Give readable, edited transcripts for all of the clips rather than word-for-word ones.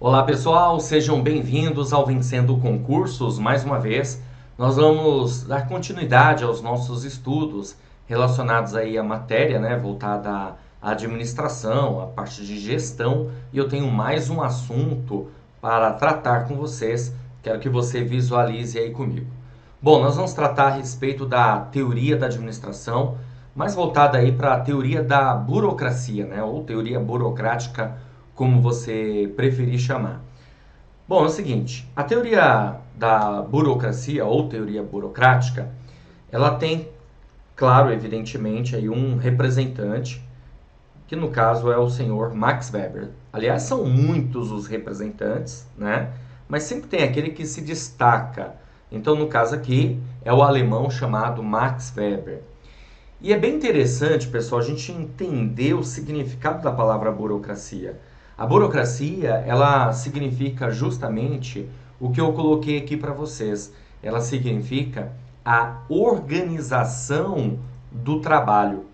Olá pessoal, sejam bem-vindos ao Vencendo Concursos. Mais uma vez, nós vamos dar continuidade aos nossos estudos relacionados aí à matéria, né, voltada à administração, à parte de gestão, e eu tenho mais um assunto para tratar com vocês. Quero que você visualize aí comigo. Bom, nós vamos tratar a respeito da teoria da administração, mais voltada aí para a teoria da burocracia, né, ou teoria burocrática, como você preferir chamar. Bom, é o seguinte, a teoria da burocracia ou teoria burocrática, ela tem, claro, evidentemente, aí um representante, que no caso é o senhor Max Weber. Aliás, são muitos os representantes, né? Mas sempre tem aquele que se destaca. Então, no caso aqui, é o alemão chamado Max Weber. E é bem interessante, pessoal, a gente entender o significado da palavra burocracia. A burocracia, ela significa justamente o que eu coloquei aqui para vocês. Ela significa a organização do trabalho.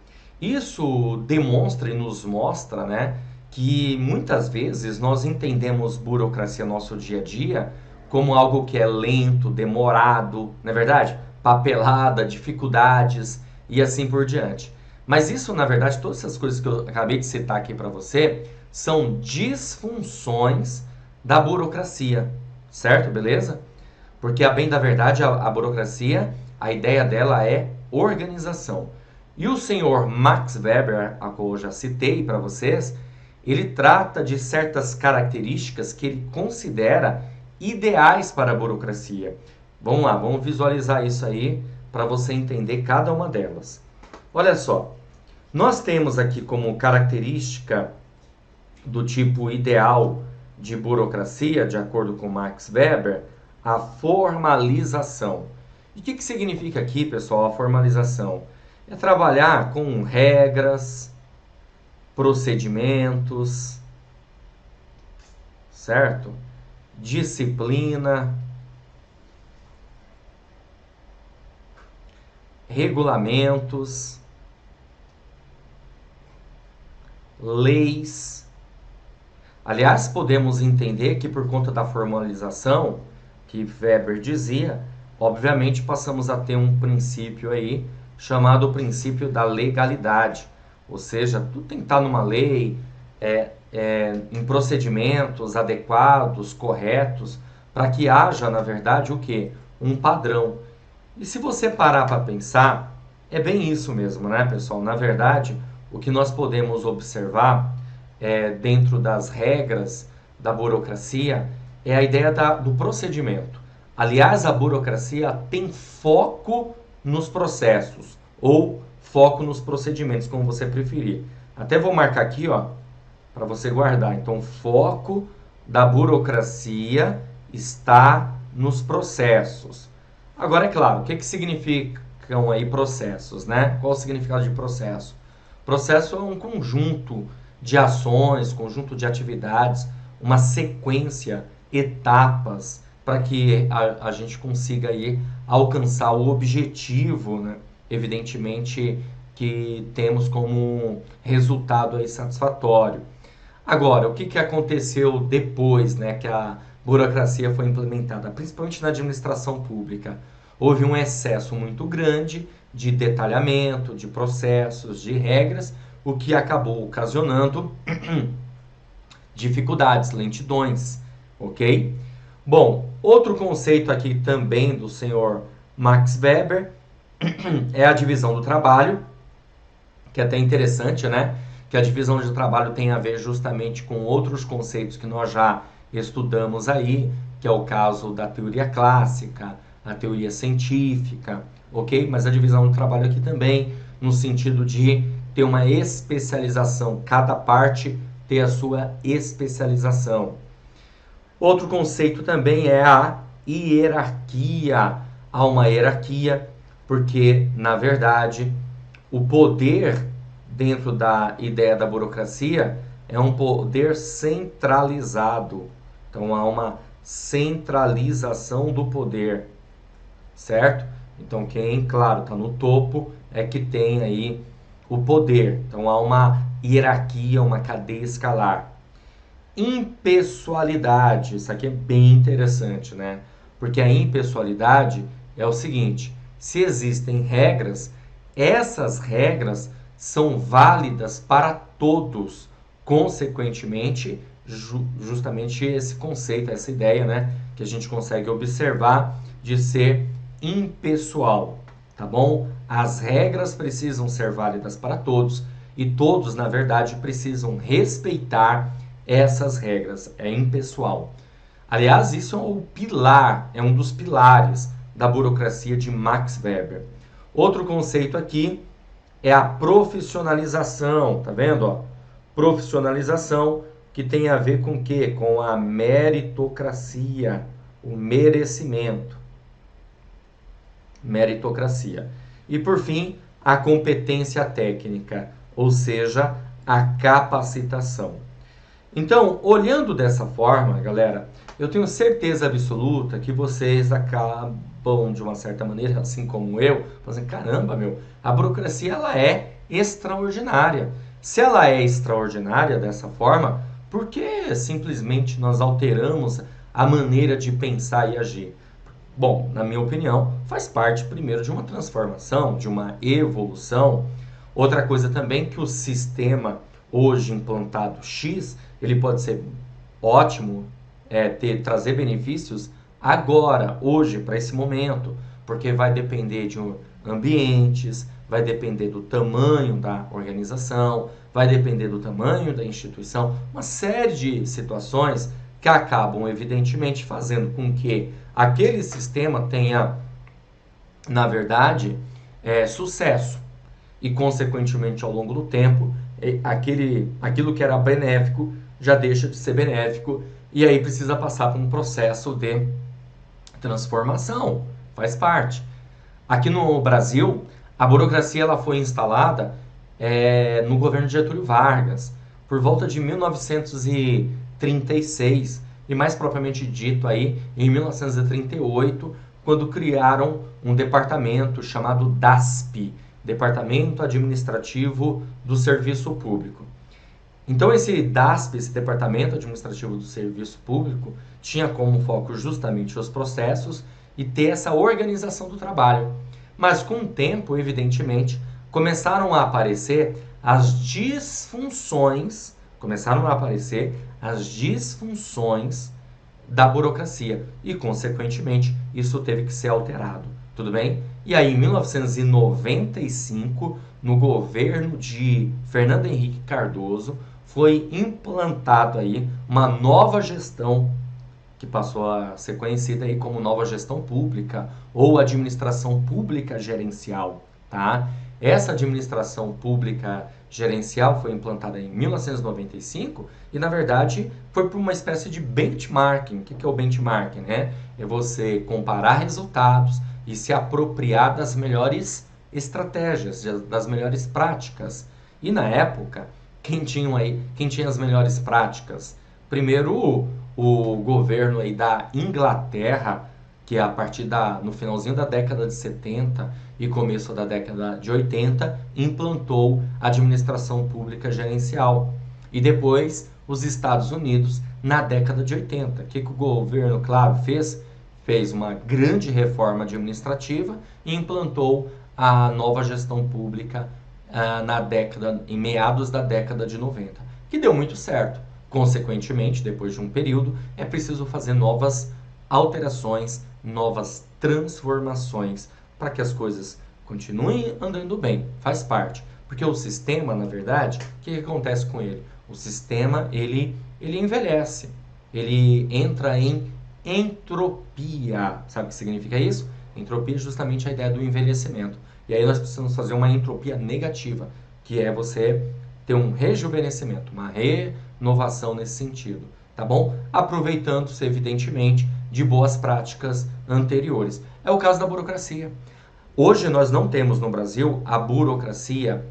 Isso demonstra e nos mostra, né, que muitas vezes nós entendemos burocracia no nosso dia a dia como algo que é lento, demorado, não é verdade? Papelada, dificuldades e assim por diante. Mas isso, na verdade, todas essas coisas que eu acabei de citar aqui para você, são disfunções da burocracia, certo? Beleza? Porque, a bem da verdade, a burocracia, a ideia dela é organização. E o senhor Max Weber, a qual eu já citei para vocês, ele trata de certas características que ele considera ideais para a burocracia. Vamos lá, vamos visualizar isso aí para você entender cada uma delas. Olha só, nós temos aqui como característica do tipo ideal de burocracia, de acordo com Max Weber, a formalização. E o que significa aqui, pessoal, a formalização? É trabalhar com regras, procedimentos, certo? Disciplina, regulamentos, leis. Aliás, podemos entender que por conta da formalização, que Weber dizia, obviamente passamos a ter um princípio aí chamado o princípio da legalidade. Ou seja, tudo tem que estar numa lei, em procedimentos adequados, corretos, para que haja, na verdade, o quê? Um padrão. E se você parar para pensar, é bem isso mesmo, né, pessoal? Na verdade, o que nós podemos observar dentro das regras da burocracia é a ideia do procedimento. Aliás, a burocracia tem foco nos processos ou foco nos procedimentos, como você preferir. Até vou marcar aqui, ó, para você guardar. Então, foco da burocracia está nos processos. Agora, é claro, o que significam aí processos, né? Qual o significado de processo? Processo é um conjunto de ações, conjunto de atividades, uma sequência, etapas, para que a gente consiga aí alcançar o objetivo, né? Evidentemente que temos como resultado aí satisfatório. Agora, o que aconteceu depois, né, que a burocracia foi implementada, principalmente na administração pública? Houve um excesso muito grande de detalhamento, de processos, de regras, o que acabou ocasionando dificuldades, lentidões, ok? Bom, outro conceito aqui também do senhor Max Weber é a divisão do trabalho, que é até interessante, né? Que a divisão de trabalho tem a ver justamente com outros conceitos que nós já estudamos aí, que é o caso da teoria clássica, a teoria científica, ok? Mas a divisão do trabalho aqui também, no sentido de ter uma especialização, cada parte ter a sua especialização. Outro conceito também é a hierarquia. Há uma hierarquia, porque, na verdade, o poder dentro da ideia da burocracia é um poder centralizado. Então, há uma centralização do poder, certo? Então, quem, claro, está no topo é que tem aí o poder. Então, há uma hierarquia, uma cadeia escalar. impessoalidade. Isso aqui é bem interessante, né? Porque a impessoalidade é o seguinte: se existem regras, essas regras são válidas para todos. Consequentemente, justamente esse conceito, essa ideia, né, que a gente consegue observar de ser impessoal, tá bom? As regras precisam ser válidas para todos e todos, na verdade, precisam respeitar essas regras. É impessoal. Aliás, isso é o pilar, é um dos pilares da burocracia de Max Weber. Outro conceito aqui é a profissionalização, tá vendo? Ó? Profissionalização, que tem a ver com o quê? Com a meritocracia, o merecimento. Meritocracia. E por fim, a competência técnica, ou seja, a capacitação. Então, olhando dessa forma, galera, eu tenho certeza absoluta que vocês acabam, de uma certa maneira, assim como eu, fazendo, caramba, meu, a burocracia ela é extraordinária. Se ela é extraordinária dessa forma, por que simplesmente nós alteramos a maneira de pensar e agir? Bom, na minha opinião, faz parte primeiro de uma transformação, de uma evolução. Outra coisa também que o sistema hoje implantado X, ele pode ser ótimo, trazer benefícios agora, hoje, para esse momento, porque vai depender de ambientes, vai depender do tamanho da organização, vai depender do tamanho da instituição, uma série de situações que acabam, evidentemente, fazendo com que aquele sistema tenha, na verdade, sucesso. E, consequentemente, ao longo do tempo, aquilo que era benéfico já deixa de ser benéfico e aí precisa passar por um processo de transformação. Faz parte. Aqui no Brasil, a burocracia ela foi instalada no governo de Getúlio Vargas, por volta de 1936, e mais propriamente dito aí em 1938, quando criaram um departamento chamado DASP, Departamento Administrativo do Serviço Público. Então esse DASP, esse Departamento Administrativo do Serviço Público, tinha como foco justamente os processos e ter essa organização do trabalho. Mas com o tempo, evidentemente, começaram a aparecer as disfunções da burocracia e, consequentemente, isso teve que ser alterado. Tudo bem? E aí, em 1995, no governo de Fernando Henrique Cardoso, foi implantado aí uma nova gestão que passou a ser conhecida aí como nova gestão pública ou administração pública gerencial, tá? Essa administração pública gerencial foi implantada em 1995 e, na verdade, foi por uma espécie de benchmarking. O que é o benchmarking, né? É você comparar resultados e se apropriar das melhores estratégias, das melhores práticas. E na época, quem tinha as melhores práticas? Primeiro, o governo aí da Inglaterra, que a partir no finalzinho da década de 70 e começo da década de 80, implantou a administração pública gerencial. E depois, os Estados Unidos, na década de 80. O que o governo, claro, fez? Fez uma grande reforma administrativa e implantou a nova gestão pública em meados da década de 90, que deu muito certo. Consequentemente, depois de um período, é preciso fazer novas alterações, novas transformações, para que as coisas continuem andando bem, faz parte. Porque o sistema, na verdade, o que acontece com ele? O sistema, ele envelhece, ele entra em entropia. Sabe o que significa isso? Entropia é justamente a ideia do envelhecimento. E aí nós precisamos fazer uma entropia negativa, que é você ter um rejuvenescimento, uma renovação nesse sentido, tá bom? Aproveitando-se, evidentemente, de boas práticas anteriores. É o caso da burocracia. Hoje nós não temos no Brasil a burocracia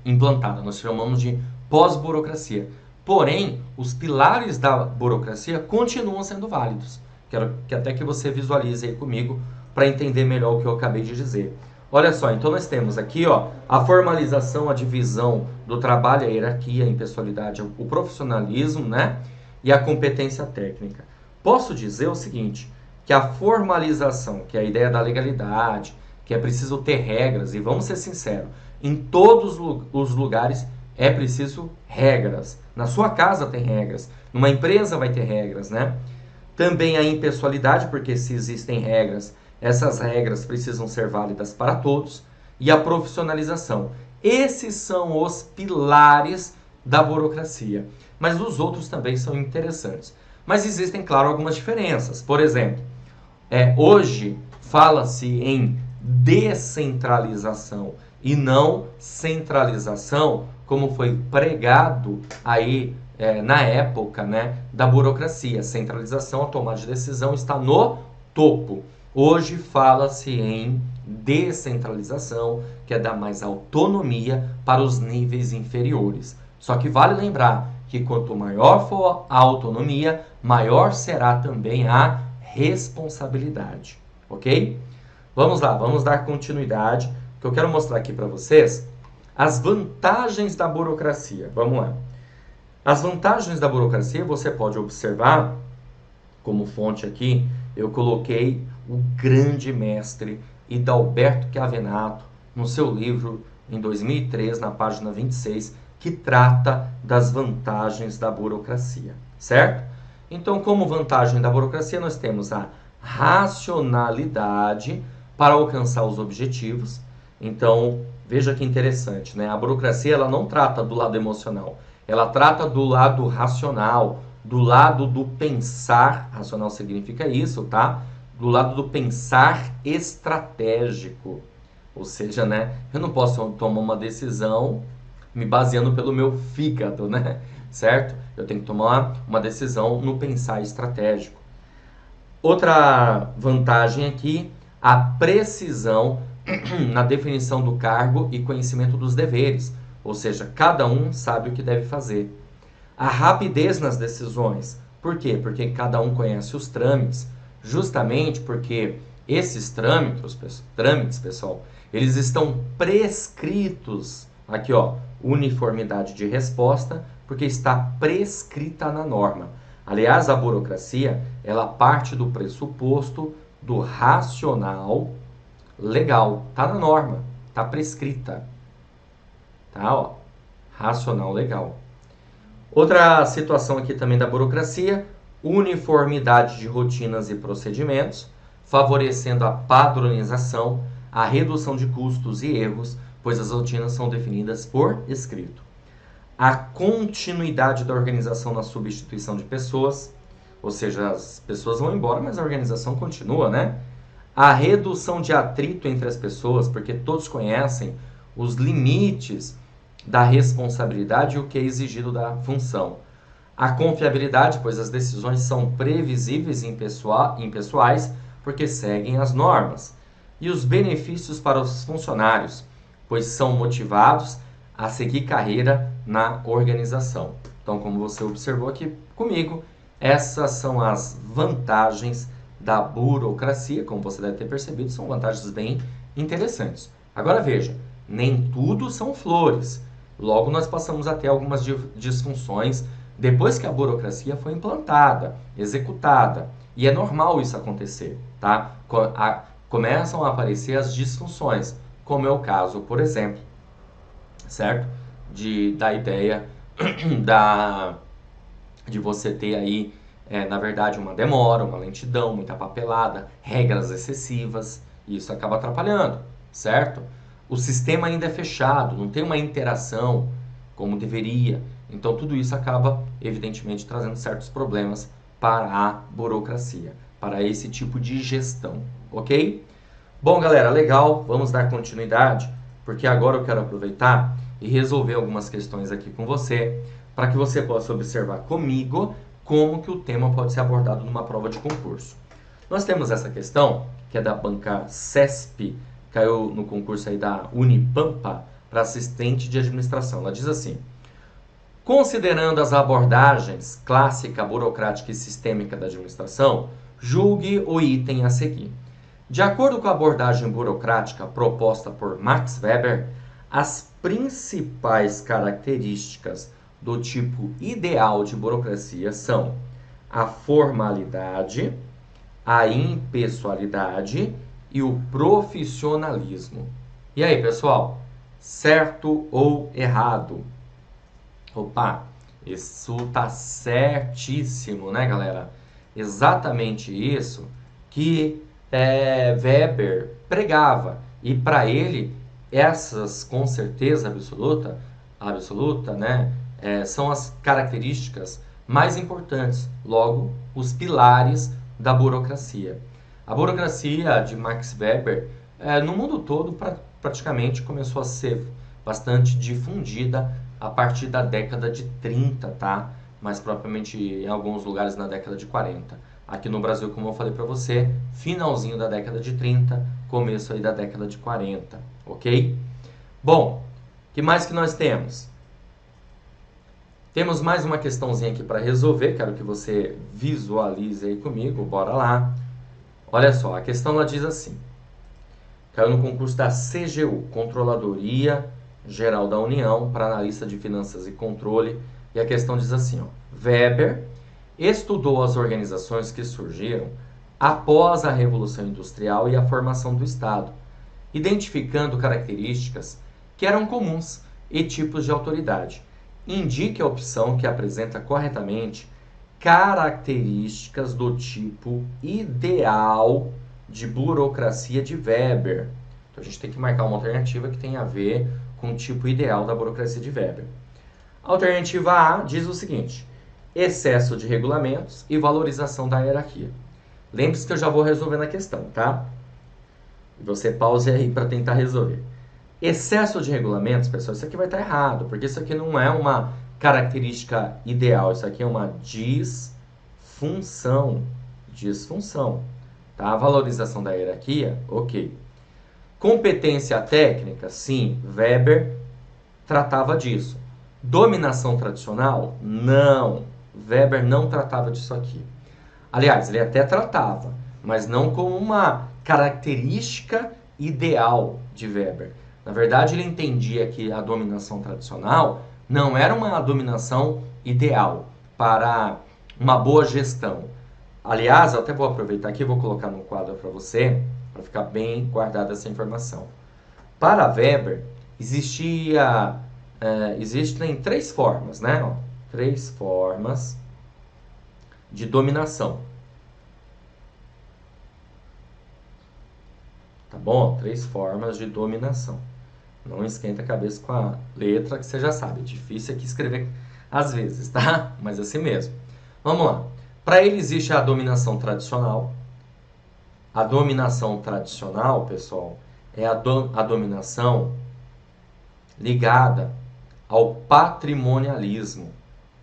implantada, nós chamamos de pós-burocracia. Porém, os pilares da burocracia continuam sendo válidos. Quero que até que você visualize aí comigo para entender melhor o que eu acabei de dizer. Olha só, então nós temos aqui, ó, a formalização, a divisão do trabalho, a hierarquia, a impessoalidade, o profissionalismo, né? E a competência técnica. Posso dizer o seguinte, que a formalização, que é a ideia da legalidade, que é preciso ter regras, e vamos ser sinceros, em todos os lugares é preciso regras. Na sua casa tem regras, numa empresa vai ter regras, né? Também a impessoalidade, porque se existem regras, essas regras precisam ser válidas para todos. E a profissionalização. Esses são os pilares da burocracia. Mas os outros também são interessantes. Mas existem, claro, algumas diferenças. Por exemplo, hoje fala-se em descentralização e não centralização, como foi pregado aí na época, né, da burocracia. Centralização, a tomada de decisão está no topo. Hoje fala-se em descentralização, que é dar mais autonomia para os níveis inferiores. Só que vale lembrar que quanto maior for a autonomia, maior será também a responsabilidade, ok? Vamos lá, vamos dar continuidade, que eu quero mostrar aqui para vocês as vantagens da burocracia. Vamos lá. As vantagens da burocracia você pode observar, como fonte aqui, eu coloquei o grande mestre Hidalberto Chiavenato no seu livro em 2003, na página 26, que trata das vantagens da burocracia, certo? Então, como vantagem da burocracia, nós temos a racionalidade para alcançar os objetivos. Então, veja que interessante, né? A burocracia ela não trata do lado emocional, ela trata do lado racional, do lado do pensar, racional significa isso, tá? Do lado do pensar estratégico. Ou seja, né, eu não posso tomar uma decisão me baseando pelo meu fígado, né? Certo? Eu tenho que tomar uma decisão no pensar estratégico. Outra vantagem aqui, a precisão na definição do cargo e conhecimento dos deveres. Ou seja, cada um sabe o que deve fazer. A rapidez nas decisões. Por quê? Porque cada um conhece os trâmites. Justamente porque esses trâmites, pessoal, eles estão prescritos. Aqui, ó, uniformidade de resposta, porque está prescrita na norma. Aliás, a burocracia, ela parte do pressuposto do racional legal. Está na norma, está prescrita. Tá, ó, racional legal. Outra situação aqui também da burocracia, uniformidade de rotinas e procedimentos, favorecendo a padronização, a redução de custos e erros, pois as rotinas são definidas por escrito. A continuidade da organização na substituição de pessoas, ou seja, as pessoas vão embora, mas a organização continua, né? A redução de atrito entre as pessoas, porque todos conhecem os limites da responsabilidade e o que é exigido da função. A confiabilidade, pois as decisões são previsíveis e impessoais, porque seguem as normas. E os benefícios para os funcionários, pois são motivados a seguir carreira na organização. Então, como você observou aqui comigo, essas são as vantagens da burocracia. Como você deve ter percebido, são vantagens bem interessantes. Agora veja, nem tudo são flores. Logo, nós passamos a ter algumas disfunções depois que a burocracia foi implantada, executada. E é normal isso acontecer, tá? Começam a aparecer as disfunções, como é o caso, por exemplo, certo? Da ideia de você ter aí, na verdade, uma demora, uma lentidão, muita papelada, regras excessivas, e isso acaba atrapalhando, certo? O sistema ainda é fechado, não tem uma interação como deveria. Então, tudo isso acaba, evidentemente, trazendo certos problemas para a burocracia, para esse tipo de gestão, ok? Bom, galera, legal, vamos dar continuidade, porque agora eu quero aproveitar e resolver algumas questões aqui com você, para que você possa observar comigo como que o tema pode ser abordado numa prova de concurso. Nós temos essa questão, que é da banca CESP, caiu no concurso aí da Unipampa, para assistente de administração. Ela diz assim: considerando as abordagens clássica, burocrática e sistêmica da administração, julgue o item a seguir. De acordo com a abordagem burocrática proposta por Max Weber, as principais características do tipo ideal de burocracia são a formalidade, a impessoalidade e o profissionalismo. E aí, pessoal, certo ou errado? Opa, isso tá certíssimo, né, galera? Exatamente isso que Weber pregava. E para ele, essas, com certeza absoluta, né, são as características mais importantes, logo, os pilares da burocracia. A burocracia de Max Weber, no mundo todo, praticamente começou a ser bastante difundida a partir da década de 30, tá? Mais propriamente em alguns lugares na década de 40. Aqui no Brasil, como eu falei para você, finalzinho da década de 30, começo aí da década de 40, ok? Bom, o que mais que nós temos? Temos mais uma questãozinha aqui para resolver, quero que você visualize aí comigo, bora lá. Olha só, a questão ela diz assim, caiu no concurso da CGU, Controladoria Geral da União, para analista de finanças e controle, e a questão diz assim, ó, Weber estudou as organizações que surgiram após a Revolução Industrial e a formação do Estado, identificando características que eram comuns e tipos de autoridade. Indique a opção que apresenta corretamente características do tipo ideal de burocracia de Weber. Então a gente tem que marcar uma alternativa que tem a ver com o tipo ideal da burocracia de Weber. A alternativa A diz o seguinte: excesso de regulamentos e valorização da hierarquia. Lembre-se que eu já vou resolvendo a questão, tá? E você pause aí para tentar resolver. Excesso de regulamentos, pessoal, isso aqui vai estar errado, porque isso aqui não é uma característica ideal, isso aqui é uma disfunção. Disfunção. Tá? A valorização da hierarquia, ok. Competência técnica, sim, Weber tratava disso. Dominação tradicional? Não. Weber não tratava disso aqui. Aliás, ele até tratava, mas não como uma característica ideal de Weber. Na verdade, ele entendia que a dominação tradicional não era uma dominação ideal para uma boa gestão. Aliás, eu até vou aproveitar aqui e vou colocar no quadro para você, para ficar bem guardada essa informação. Para Weber, existem três formas, né? Ó, três formas de dominação. Tá bom? Três formas de dominação. Não esquenta a cabeça com a letra que você já sabe. É difícil aqui escrever às vezes, tá? Mas assim mesmo. Vamos lá. Para ele existe a dominação tradicional. A dominação tradicional, pessoal, é a dominação ligada ao patrimonialismo,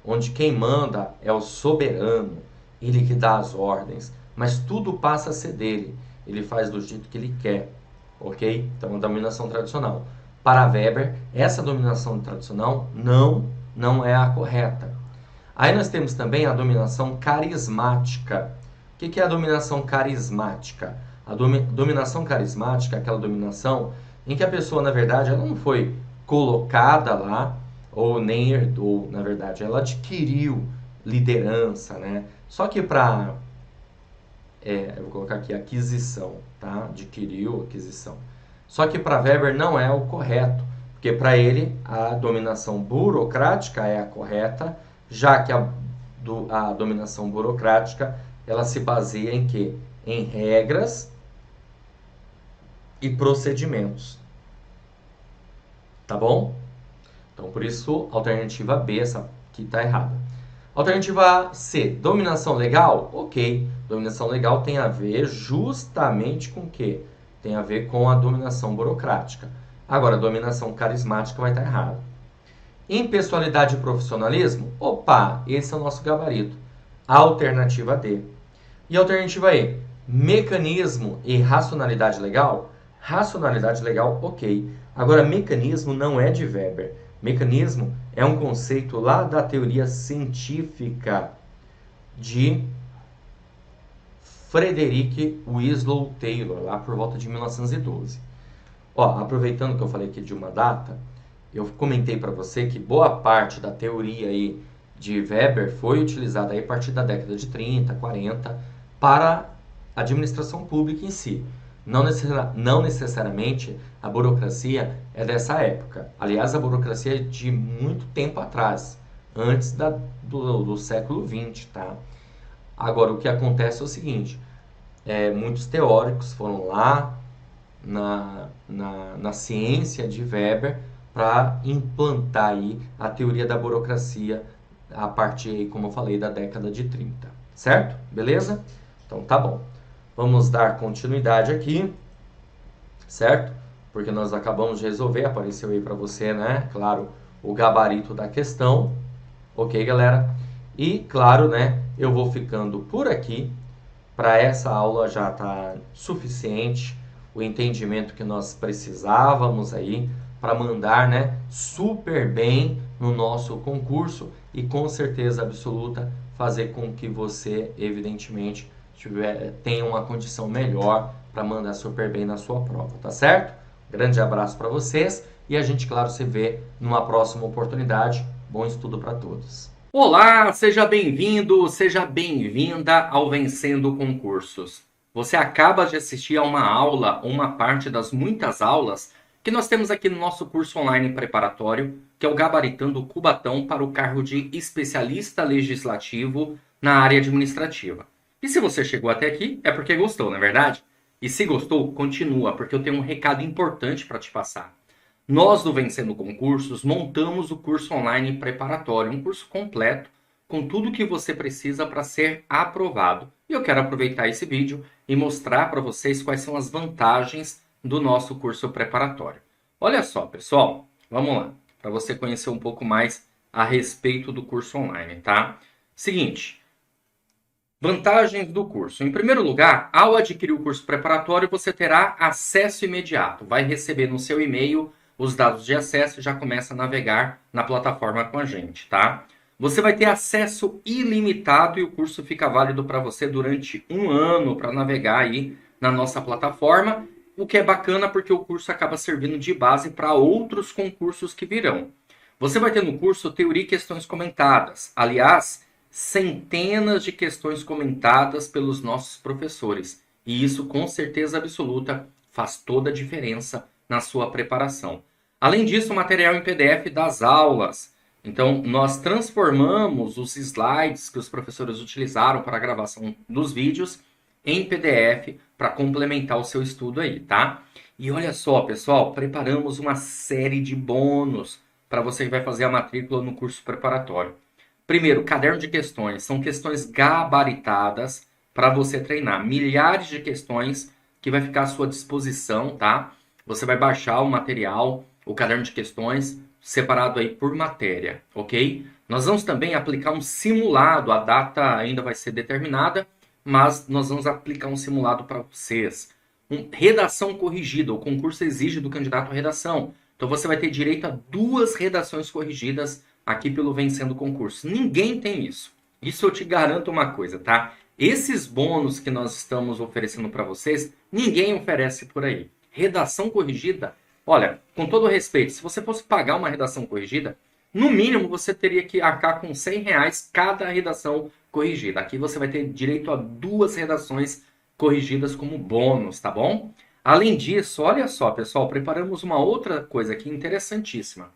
onde quem manda é o soberano, ele que dá as ordens, mas tudo passa a ser dele, ele faz do jeito que ele quer, ok? Então, a dominação tradicional. Para Weber, essa dominação tradicional não é a correta. Aí nós temos também a dominação carismática. O que é a dominação carismática? A dominação carismática é aquela dominação em que a pessoa, na verdade, ela não foi colocada lá, ou nem herdou, na verdade, ela adquiriu liderança, né? Só que para, eu vou colocar aqui aquisição, tá? Adquiriu, aquisição. Só que para Weber não é o correto, porque para ele a dominação burocrática é a correta, já que a dominação burocrática ela se baseia em quê? Em regras e procedimentos. Tá bom? Então, por isso, alternativa B, essa aqui está errada. Alternativa C, dominação legal? Ok, dominação legal tem a ver justamente com o quê? Tem a ver com a dominação burocrática. Agora, dominação carismática vai estar errado. Impessoalidade e profissionalismo? Opa, esse é o nosso gabarito. Alternativa D. E alternativa E, mecanismo e racionalidade legal? Racionalidade legal, ok. Agora, mecanismo não é de Weber. Mecanismo é um conceito lá da teoria científica de Frederick Winslow Taylor, lá por volta de 1912. Ó, aproveitando que eu falei aqui de uma data, eu comentei para você que boa parte da teoria aí de Weber foi utilizada aí a partir da década de 30, 40 para a administração pública em si. Não necessariamente a burocracia é dessa época. Aliás, a burocracia é de muito tempo atrás, antes do século XX, tá? Agora, o que acontece é o seguinte, muitos teóricos foram lá na ciência de Weber para implantar aí a teoria da burocracia a partir, aí, como eu falei, da década de 30, certo? Beleza? Então tá bom. Vamos dar continuidade aqui, certo? Porque nós acabamos de resolver, apareceu aí para você, né? Claro, o gabarito da questão. Ok, galera? E, claro, né? Eu vou ficando por aqui. Para essa aula já está suficiente o entendimento que nós precisávamos aí para mandar, né, super bem no nosso concurso e com certeza absoluta fazer com que você, evidentemente, tenha uma condição melhor para mandar super bem na sua prova, tá certo? Grande abraço para vocês e a gente, claro, se vê numa próxima oportunidade. Bom estudo para todos. Olá, seja bem-vindo, seja bem-vinda ao Vencendo Concursos. Você acaba de assistir a uma aula, uma parte das muitas aulas que nós temos aqui no nosso curso online preparatório, que é o Gabaritando o Cubatão para o cargo de especialista legislativo na área administrativa. E se você chegou até aqui, é porque gostou, não é verdade? E se gostou, continua, porque eu tenho um recado importante para te passar. Nós do Vencendo Concursos montamos o curso online preparatório, um curso completo com tudo que você precisa para ser aprovado. E eu quero aproveitar esse vídeo e mostrar para vocês quais são as vantagens do nosso curso preparatório. Olha só, pessoal, vamos lá, para você conhecer um pouco mais a respeito do curso online, tá? Seguinte, vantagens do curso. Em primeiro lugar, ao adquirir o curso preparatório, você terá acesso imediato. Vai receber no seu e-mail os dados de acesso e já começa a navegar na plataforma com a gente, tá? Você vai ter acesso ilimitado e o curso fica válido para você durante um ano para navegar aí na nossa plataforma, o que é bacana porque o curso acaba servindo de base para outros concursos que virão. Você vai ter no curso teoria e questões comentadas. Aliás, centenas de questões comentadas pelos nossos professores. E isso, com certeza absoluta, faz toda a diferença na sua preparação. Além disso, o material em PDF das aulas. Então, nós transformamos os slides que os professores utilizaram para a gravação dos vídeos em PDF para complementar o seu estudo aí, tá? E olha só, pessoal, preparamos uma série de bônus para você que vai fazer a matrícula no curso preparatório. Primeiro, caderno de questões. São questões gabaritadas para você treinar. Milhares de questões que vai ficar à sua disposição, tá? Você vai baixar o material, o caderno de questões, separado aí por matéria, ok? Nós vamos também aplicar um simulado, a data ainda vai ser determinada, mas nós vamos aplicar um simulado para vocês. Redação corrigida, o concurso exige do candidato a redação. Então você vai ter direito a 2 redações corrigidas aqui pelo Vencendo Concurso. Ninguém tem isso. Isso eu te garanto uma coisa, tá? Esses bônus que nós estamos oferecendo para vocês, ninguém oferece por aí. Redação corrigida, olha, com todo respeito, se você fosse pagar uma redação corrigida, no mínimo você teria que arcar com R$ 100 cada redação corrigida. Aqui você vai ter direito a 2 redações corrigidas como bônus, tá bom? Além disso, olha só, pessoal, preparamos uma outra coisa aqui interessantíssima.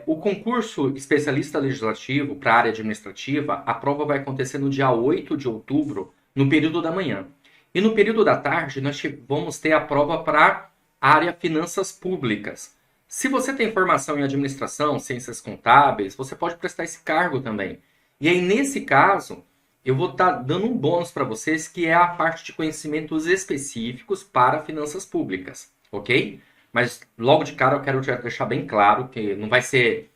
O concurso especialista legislativo para a área administrativa, a prova vai acontecer no dia 8 de outubro, no período da manhã. E no período da tarde, nós vamos ter a prova para a área finanças públicas. Se você tem formação em administração, ciências contábeis, você pode prestar esse cargo também. E aí, nesse caso, eu vou estar dando um bônus para vocês, que é a parte de conhecimentos específicos para finanças públicas, ok? Mas logo de cara eu quero já deixar bem claro que não vai ser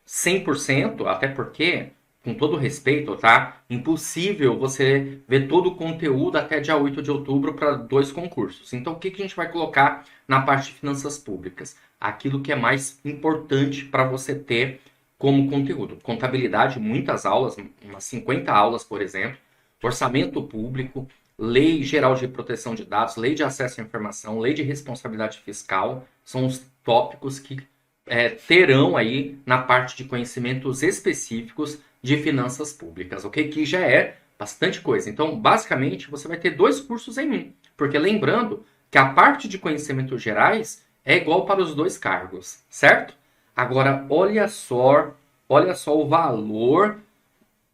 100%, até porque, com todo respeito, tá? Impossível você ver todo o conteúdo até dia 8 de outubro para 2 concursos. Então, o que a gente vai colocar na parte de finanças públicas? Aquilo que é mais importante para você ter como conteúdo. Contabilidade, muitas aulas, umas 50 aulas, por exemplo. Orçamento público, Lei Geral de Proteção de Dados, Lei de Acesso à Informação, Lei de Responsabilidade Fiscal, são os tópicos que terão aí na parte de conhecimentos específicos de finanças públicas, ok? Que já é bastante coisa. Então, basicamente, você vai ter 2 cursos em um, porque lembrando que a parte de conhecimentos gerais é igual para os 2 cargos, certo? Agora, olha só o valor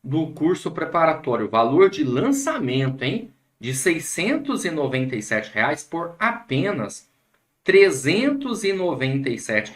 do curso preparatório, valor de lançamento, hein? De R$ 697 por apenas R$ 397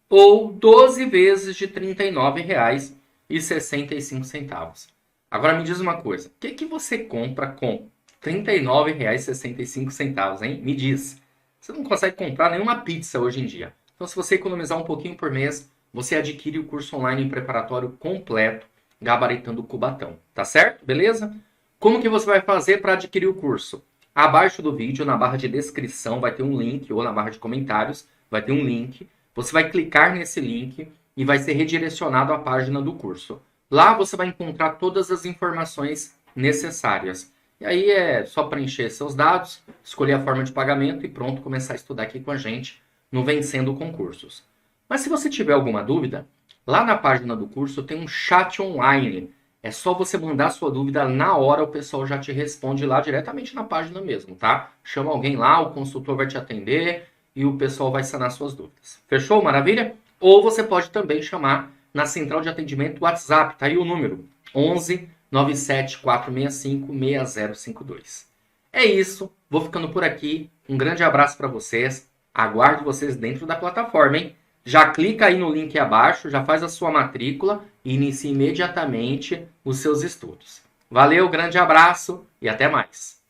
ou 12 vezes de R$ 39,65. Agora me diz uma coisa, o que você compra com R$ 39,65, hein? Me diz. Você não consegue comprar nenhuma pizza hoje em dia. Então, se você economizar um pouquinho por mês, você adquire o curso online preparatório completo, gabaritando o Cubatão. Tá certo? Beleza? Como que você vai fazer para adquirir o curso? Abaixo do vídeo, na barra de descrição, vai ter um link, ou na barra de comentários, vai ter um link. Você vai clicar nesse link e vai ser redirecionado à página do curso. Lá você vai encontrar todas as informações necessárias. E aí é só preencher seus dados, escolher a forma de pagamento e pronto, começar a estudar aqui com a gente no Vencendo Concursos. Mas se você tiver alguma dúvida, lá na página do curso tem um chat online. É só você mandar sua dúvida na hora, o pessoal já te responde lá diretamente na página mesmo, tá? Chama alguém lá, o consultor vai te atender e o pessoal vai sanar suas dúvidas. Fechou? Maravilha? Ou você pode também chamar na central de atendimento WhatsApp, tá aí o número 11 97 465 6052. É isso, vou ficando por aqui. Um grande abraço para vocês. Aguardo vocês dentro da plataforma, hein? Já clica aí no link abaixo, já faz a sua matrícula e inicie imediatamente os seus estudos. Valeu, grande abraço e até mais.